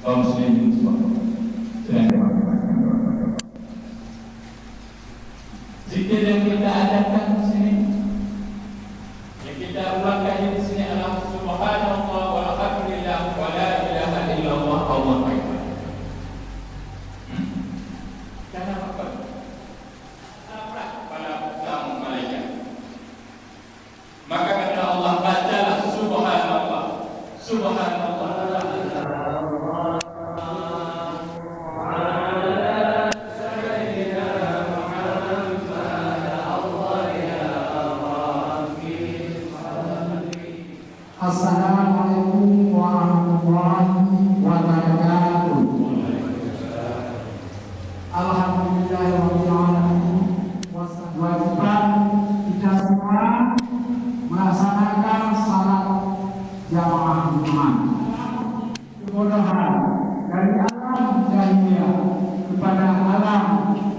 kaum muslimin semua. Zikir yang kita adakan di sini, yang kita ulangkan di sini adalah subhanallah walhamdulillah wa la ilaha illallah Allahu akbar. Karena apa? Pada kaum malaikat. Maka kata Allah, bacalah subhanallah, subhanallah. Assalamualaikum warahmatullahi wabarakatuh. Alhamdulillahirabbil alamin. Wajiban kita semua melaksanakan salat jamaah Jumat. Kemudahan dari alam jahiliyah kepada alam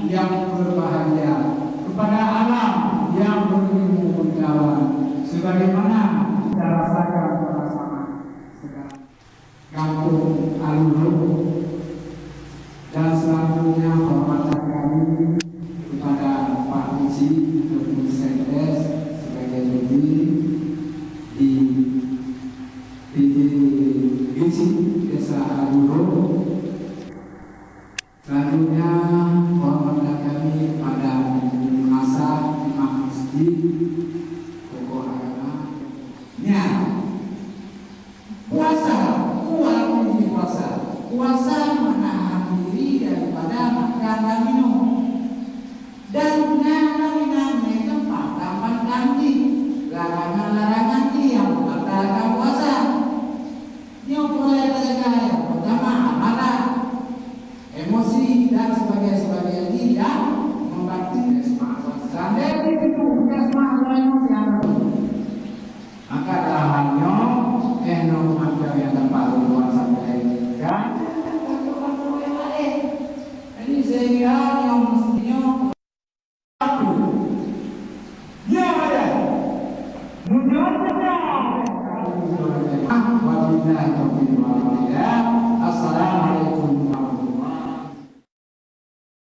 yang berbahagia, kepada alam yang berilmu pengetahuan, sebagaimana kita rasakan bersama sekarang kampung Alur. Dan selanjutnya hormatan kami kepada Pak Muji Dr. Sekdes sebagai Dewi di PJBC Desa Alur. Selanjutnya hormatan kami kepada masa Imam Masjid tokoh agama. Puasa, puasa menahan diri daripada makan dan minum, dan larangan tempat tampan ganti, larangan yang membatalkan puasa. Yang boleh terjaga yang pertama amarah, emosi dan sebagainya tidak membakti semangat. Sampai itu semangat emosi yang maka dalam halnya norma yang